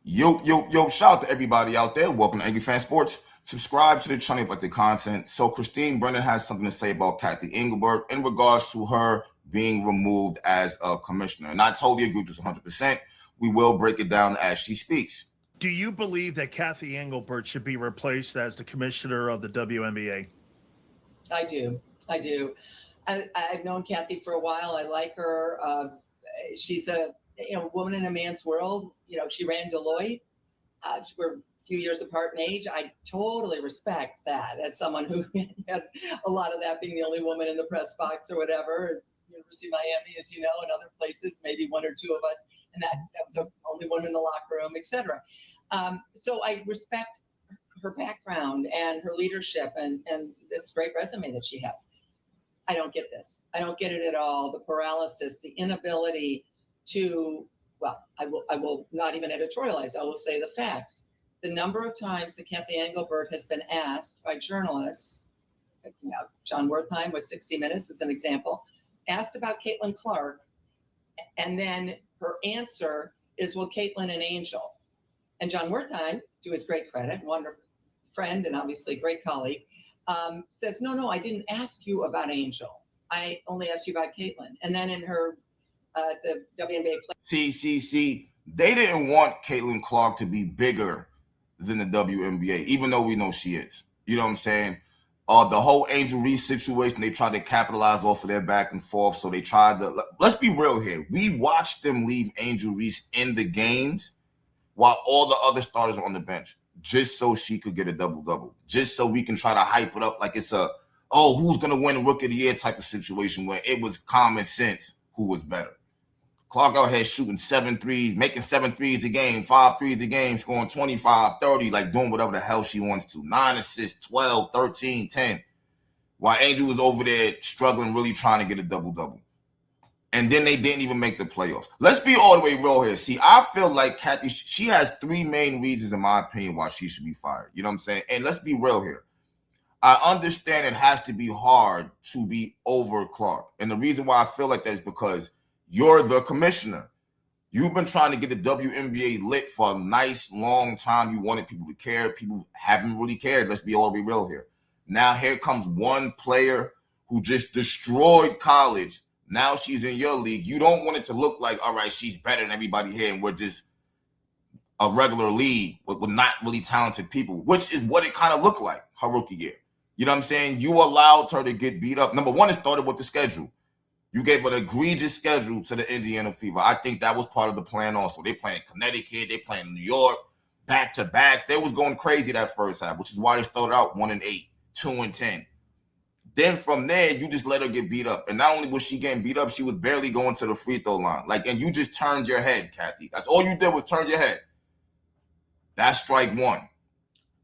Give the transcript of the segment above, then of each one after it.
Yo, shout out to everybody out there. Welcome to Angry Fan Sports. Subscribe to the channel about the content. So Christine Brennan has something to say about Cathy Engelbert in regards to her being removed as a commissioner. And I totally agree with this 100%. We will break it down as she speaks. Do you believe that Cathy Engelbert should be replaced as the commissioner of the WNBA? I do. I've known Cathy for a while. I like her. She's a woman in a man's world. She ran Deloitte. We're a few years apart in age. I totally respect that as someone who had a lot of that, being the only woman in the press box or whatever. University of Miami, as you know, and other places, maybe one or two of us, and that was the only one in the locker room, etc. So I respect her background and her leadership and this great resume that she has. I don't get this. I don't get it at all. The paralysis, the inability to, I will not even editorialize. I will say the facts. The number of times that Cathy Engelbert has been asked by journalists, John Wertheim with 60 Minutes as an example, asked about Caitlyn Clark, and then her answer is, well, Caitlyn and Angel. And John Wertheim, to his great credit, wonderful friend and obviously great colleague, says, no, I didn't ask you about Angel. I only asked you about Caitlyn. And then in her, the WNBA play. See, they didn't want Caitlyn Clark to be bigger than the WNBA, even though we know she is. You know what I'm saying? The whole Angel Reese situation, they tried to capitalize off of their back and forth. So they tried to, let's be real here. We watched them leave Angel Reese in the games while all the other starters were on the bench, just so she could get a double-double, just so we can try to hype it up like it's who's going to win Rookie of the Year type of situation, where it was common sense who was better. Clark out here shooting 7 threes, making 7 threes a game, 5 threes a game, scoring 25, 30, like doing whatever the hell she wants to. 9 assists, 12, 13, 10. While Angel was over there struggling, really trying to get a double-double. And then they didn't even make the playoffs. Let's be all the way real here. See, I feel like Cathy, she has 3 main reasons, in my opinion, why she should be fired. You know what I'm saying? And let's be real here. I understand it has to be hard to be over Clark. And the reason why I feel like that is because you're the commissioner. You've been trying to get the WNBA lit for a nice long time. You wanted people to care. People haven't really cared. Let's be all the way real here. Now here comes one player who just destroyed college. Now she's in your league. You don't want it to look like, all right, she's better than everybody here, and we're just a regular league with not really talented people, which is what it kind of looked like her rookie year. You know what I'm saying? You allowed her to get beat up. Number one, it started with the schedule. You gave an egregious schedule to the Indiana Fever. I think that was part of the plan also. They playing Connecticut. They playing New York, back-to-backs. They was going crazy that first half, which is why they started out 1-8, 2-10. Then from there, you just let her get beat up. And not only was she getting beat up, she was barely going to the free throw line. And you just turned your head, Cathy. That's all you did was turn your head. That's strike one.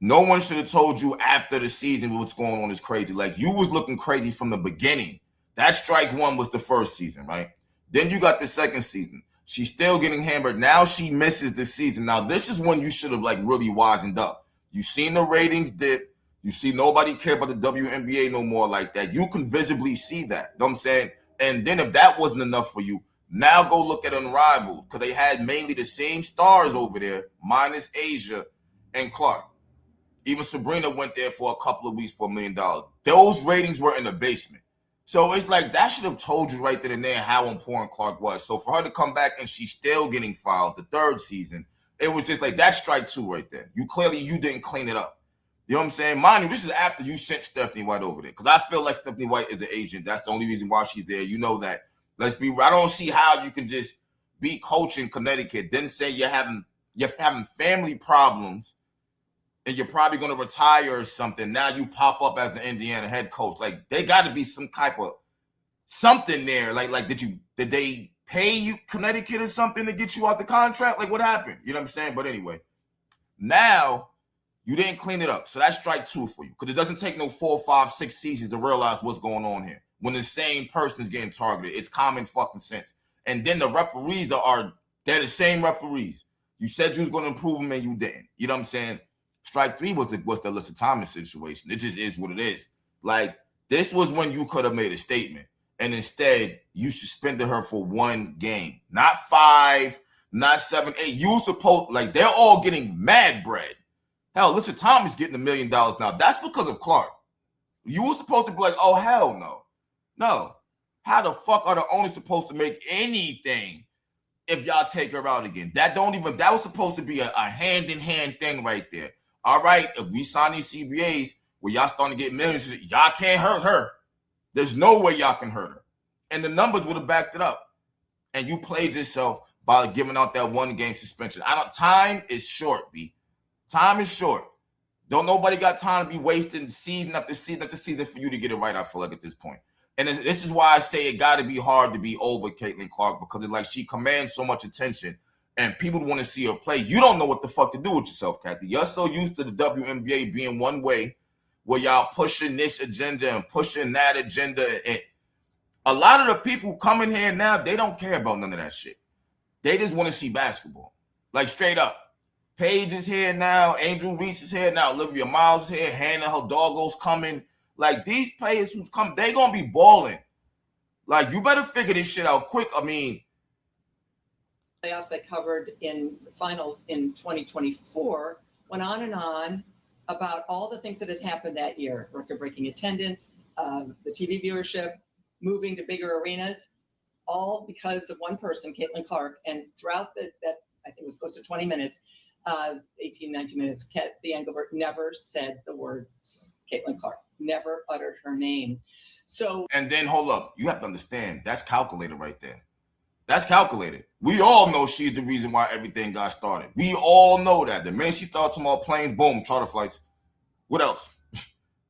No one should have told you after the season what's going on is crazy. You was looking crazy from the beginning. That strike one was the first season, right? Then you got the second season. She's still getting hammered. Now she misses the season. Now this is when you should have really wisened up. You seen the ratings dip. You see nobody care about the WNBA no more like that. You can visibly see that. You know what I'm saying? And then if that wasn't enough for you, now go look at Unrivaled, because they had mainly the same stars over there, minus Asia and Clark. Even Sabrina went there for a couple of weeks for $1 million. Those ratings were in the basement. So it's that should have told you right then and there how important Clark was. So for her to come back and she's still getting fouled the third season, it was just that's strike two right there. You didn't clean it up. You know what I'm saying? Mind you, this is after you sent Stephanie White over there. Because I feel like Stephanie White is an agent. That's the only reason why she's there. You know that. I don't see how you can just be coaching Connecticut, then say you're having family problems, and you're probably going to retire or something. Now you pop up as the Indiana head coach. They got to be some type of something there. Did they pay you Connecticut or something to get you out the contract? What happened? You know what I'm saying? But anyway, now you didn't clean it up. So that's strike two for you. Because it doesn't take no 4, 5, 6 seasons to realize what's going on here. When the same person is getting targeted, it's common fucking sense. And then the referees they're the same referees. You said you was going to improve them and you didn't. You know what I'm saying? Strike three was the Alyssa Thomas situation. It just is what it is. This was when you could have made a statement. And instead, you suspended her for 1 game. Not 5, not 7, 8. You supposed, like, they're all getting mad bread. Hell, listen, Tommy's getting $1 million now. That's because of Clark. You were supposed to be like, oh, hell no. No. How the fuck are the owners supposed to make anything if y'all take her out again? That was supposed to be a hand-in-hand thing right there. All right, if we sign these CBAs where y'all starting to get millions, y'all can't hurt her. There's no way y'all can hurt her. And the numbers would have backed it up. And you played yourself by giving out that 1-game suspension. Time is short, B. Time is short. Don't nobody got time to be wasting season after season after season for you to get it right, I feel like, at this point. And this is why I say it got to be hard to be over Caitlyn Clark, because it's like she commands so much attention and people want to see her play. You don't know what the fuck to do with yourself, Cathy. You're so used to the WNBA being one way, where y'all pushing this agenda and pushing that agenda. And a lot of the people coming here now, they don't care about none of that shit. They just want to see basketball. Like, straight up. Paige is here now. Angel Reese is here now. Olivia Miles is here. Hannah, her doggo's coming. Like, these players who's come, they gonna be balling. Like, you better figure this shit out quick. I mean, playoffs I covered in the finals in 2024 went on and on about all the things that had happened that year: record-breaking attendance, the TV viewership, moving to bigger arenas, all because of one person, Caitlyn Clark. And throughout that, I think it was close to 20 minutes, 18, 19 minutes, Cathy Engelbert never said the words Caitlyn Clark, never uttered her name. So, and then hold up, you have to understand, that's calculated right there. That's calculated. We all know she's the reason why everything got started. We all know that. The minute she started talking about planes, boom, charter flights. What else?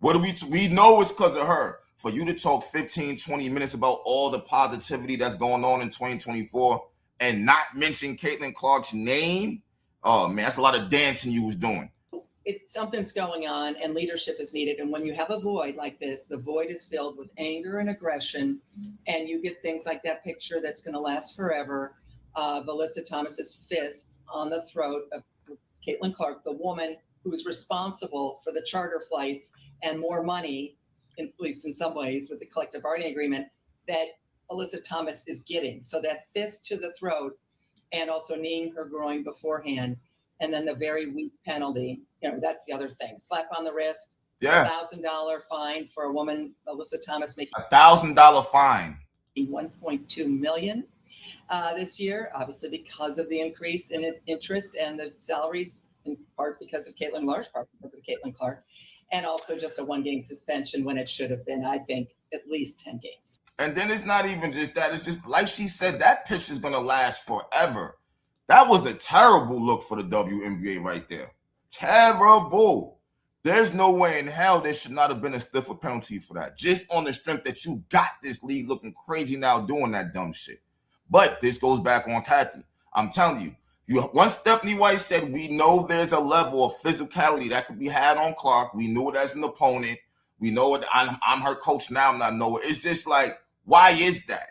What do we know it's because of her. For you to talk 15, 20 minutes about all the positivity that's going on in 2024 and not mention Caitlyn Clark's name, oh man, that's a lot of dancing you was doing. Something's going on and leadership is needed. And when you have a void like this, the void is filled with anger and aggression, and you get things like that picture that's going to last forever of Alyssa Thomas's fist on the throat of Caitlyn Clark, the woman who's responsible for the charter flights and more money, at least in some ways, with the collective bargaining agreement that Alyssa Thomas is getting. So that fist to the throat, and also kneeing her groin beforehand, and then the very weak penalty. You know, that's the other thing. Slap on the wrist. Yeah. $1,000 fine for a woman, Alyssa Thomas, making $1,000 fine. 1.2 million this year, obviously because of the increase in interest and the salaries, in part because of Caitlyn, large part because of Caitlyn Clark, and also just a 1-game suspension when it should have been, I think, at least 10 games. And then it's not even just that. It's just, like she said, that pitch is going to last forever. That was a terrible look for the WNBA right there. Terrible. There's no way in hell there should not have been a stiffer penalty for that. Just on the strength that you got this league looking crazy now doing that dumb shit. But this goes back on Cathy. I'm telling you, once Stephanie White said, we know there's a level of physicality that could be had on Clark. We knew it as an opponent. We know it. I'm her coach now. I'm not knowing. It's just like, why is that?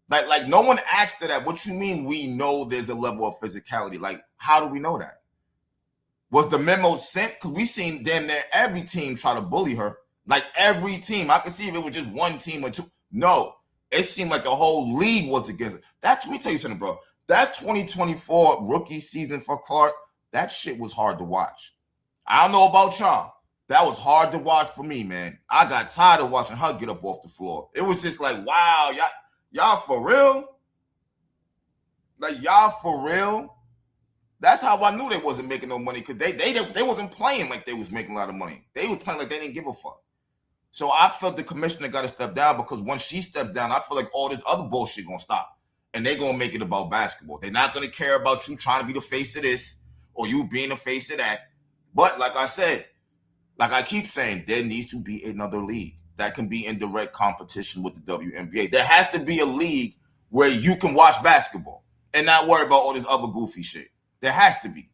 Like no one asked her that. What you mean we know there's a level of physicality? Like, how do we know that? Was the memo sent? Because we seen damn near every team try to bully her. Like, every team. I could see if it was just one team or two. No. It seemed like the whole league was against it. Let me tell you something, bro. That 2024 rookie season for Clark, that shit was hard to watch. I don't know about y'all. That was hard to watch for me, man. I got tired of watching her get up off the floor. It was just like, wow, y'all for real? Like, y'all for real? That's how I knew they wasn't making no money, because they wasn't playing like they was making a lot of money. They was playing like they didn't give a fuck. So I felt the commissioner got to step down, because once she steps down, I feel like all this other bullshit gonna stop. And they're gonna make it about basketball. They're not gonna care about you trying to be the face of this or you being the face of that. But like I said, like I keep saying, there needs to be another league that can be in direct competition with the WNBA. There has to be a league where you can watch basketball and not worry about all this other goofy shit. There has to be.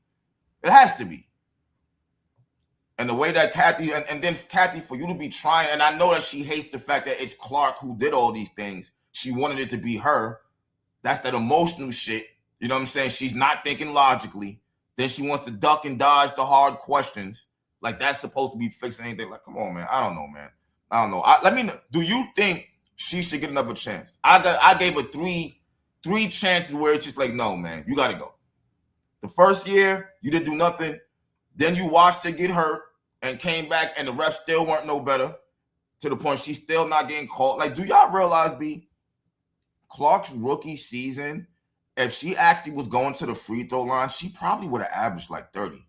It has to be. And the way that Cathy, and then Cathy, for you to be trying, and I know that she hates the fact that it's Clark who did all these things. She wanted it to be her. That's that emotional shit. You know what I'm saying? She's not thinking logically. Then she wants to duck and dodge the hard questions. Like that's supposed to be fixing anything. Like, come on, man. I don't know, man. I don't know. Let me know. Do you think she should get another chance? I gave her 3 3 chances where it's just like, no, man, you got to go. The first year, you didn't do nothing. Then you watched her get hurt and came back, and the refs still weren't no better to the point she's still not getting called. Like, do y'all realize, B, Clark's rookie season, if she actually was going to the free throw line, she probably would have averaged like 30.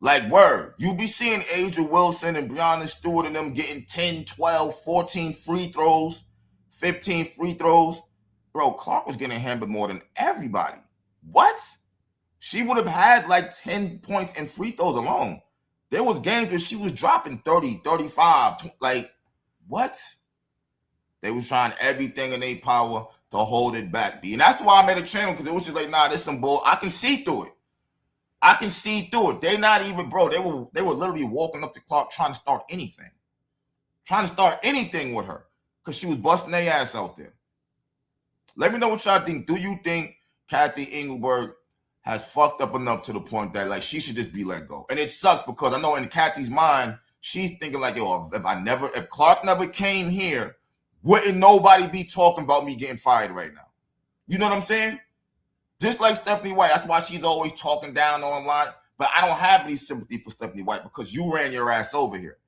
Like, word. You be seeing Asia Wilson and Breonna Stewart and them getting 10, 12, 14 free throws, 15 free throws. Bro, Clark was getting hammered more than everybody. What? She would have had like 10 points in free throws alone. There was games where she was dropping 30, 35. Like, what? They was trying everything in their power to hold it back, B. And that's why I made a channel, because it was just like, nah, this some bull. I can see through it. I can see through it. They not even, bro, they were literally walking up to Clark trying to start anything. Trying to start anything with her, because she was busting their ass out there. Let me know what y'all think. Do you think Cathy Engelbert has fucked up enough to the point that, like, she should just be let go? And it sucks, because I know in Cathy's mind, she's thinking like, yo, if Clark never came here, wouldn't nobody be talking about me getting fired right now? You know what I'm saying? Just like Stephanie White. That's why she's always talking down online. But I don't have any sympathy for Stephanie White, because you ran your ass over here.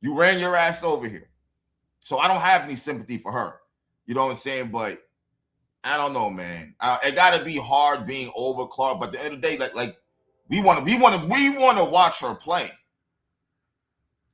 You ran your ass over here. So I don't have any sympathy for her. You know what I'm saying? But I don't know, man. It got to be hard being over Clark. But at the end of the day, like we want to watch her play.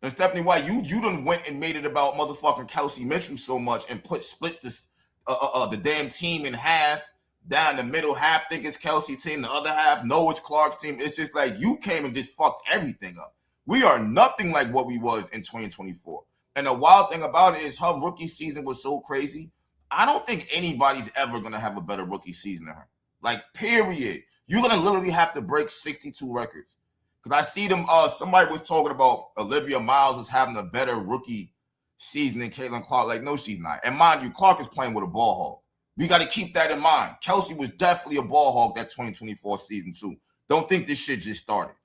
And Stephanie White, you done went and made it about motherfucking Kelsey Mitchell so much and split this the damn team in half. Down the middle, half think it's Kelsey's team, the other half, no, it's Clark's team. It's just like you came and just fucked everything up. We are nothing like what we was in 2024. And the wild thing about it is her rookie season was so crazy. I don't think anybody's ever going to have a better rookie season than her. Like, period. You're going to literally have to break 62 records. Because I see them, somebody was talking about Olivia Miles is having a better rookie season than Caitlyn Clark. Like, no, she's not. And mind you, Clark is playing with a ball hog. We got to keep that in mind. Kelsey was definitely a ball hog that 2024 season too. Don't think this shit just started.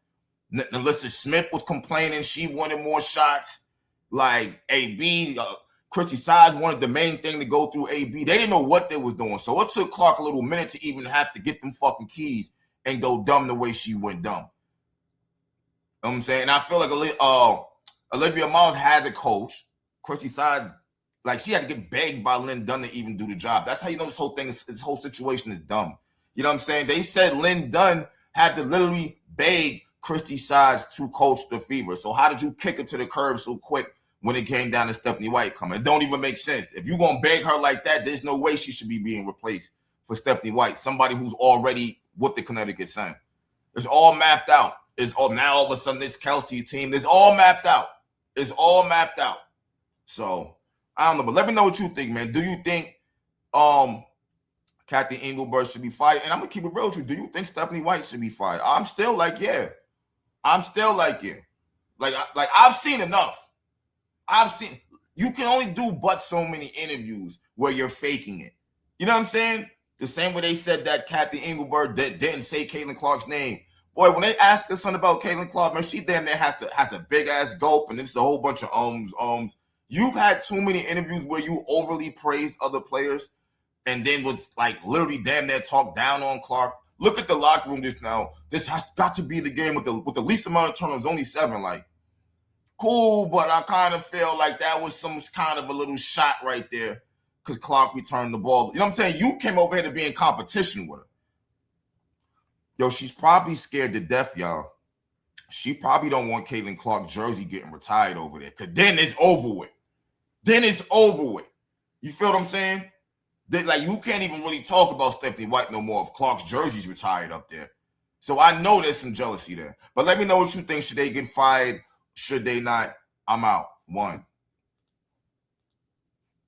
Alyssa Smith was complaining she wanted more shots. Like AB, Christy Sides wanted the main thing to go through AB. They didn't know what they was doing. So it took Clark a little minute to even have to get them fucking keys and go dumb the way she went dumb. You know what I'm saying? And I feel like Olivia Miles has a coach. Christy Sides, like, she had to get begged by Lynn Dunn to even do the job. That's how you know this whole situation is dumb. You know what I'm saying? They said Lynn Dunn had to literally beg Christy Sides to coach the Fever. So how did you kick it to the curb so quick when it came down to Stephanie White coming? It don't even make sense. If you're going to beg her like that, there's no way she should be being replaced for Stephanie White, somebody who's already with the Connecticut Sun. It's all mapped out. It's all now all of a sudden this Kelsey team. It's all mapped out. It's all mapped out. So I don't know, but let me know what you think, man. Do you think Cathy Engelbert should be fired? And I'm gonna keep it real with you. Do you think Stephanie White should be fired? I'm still like, yeah. I'm still like, yeah. Like I've seen enough. You can only do but so many interviews where you're faking it. You know what I'm saying? The same way they said that Cathy Engelbert didn't say Caitlyn Clark's name. Boy, when they ask her something about Caitlyn Clark, man, she damn near has a big ass gulp, and it's a whole bunch of ums. You've had too many interviews where you overly praised other players and then would like literally damn near talk down on Clark. Look at the locker room just now. This has got to be the game with the least amount of turnovers, only 7. Like, cool, but I kind of feel like that was some kind of a little shot right there because Clark returned the ball. You know what I'm saying? You came over here to be in competition with her. Yo, she's probably scared to death, y'all. She probably don't want Caitlyn Clark jersey getting retired over there because then it's over with. You feel what I'm saying? Like, you can't even really talk about Stephanie White no more if Clark's jersey's retired up there. So I know there's some jealousy there. But let me know what you think. Should they get fired? Should they not? I'm out. 1.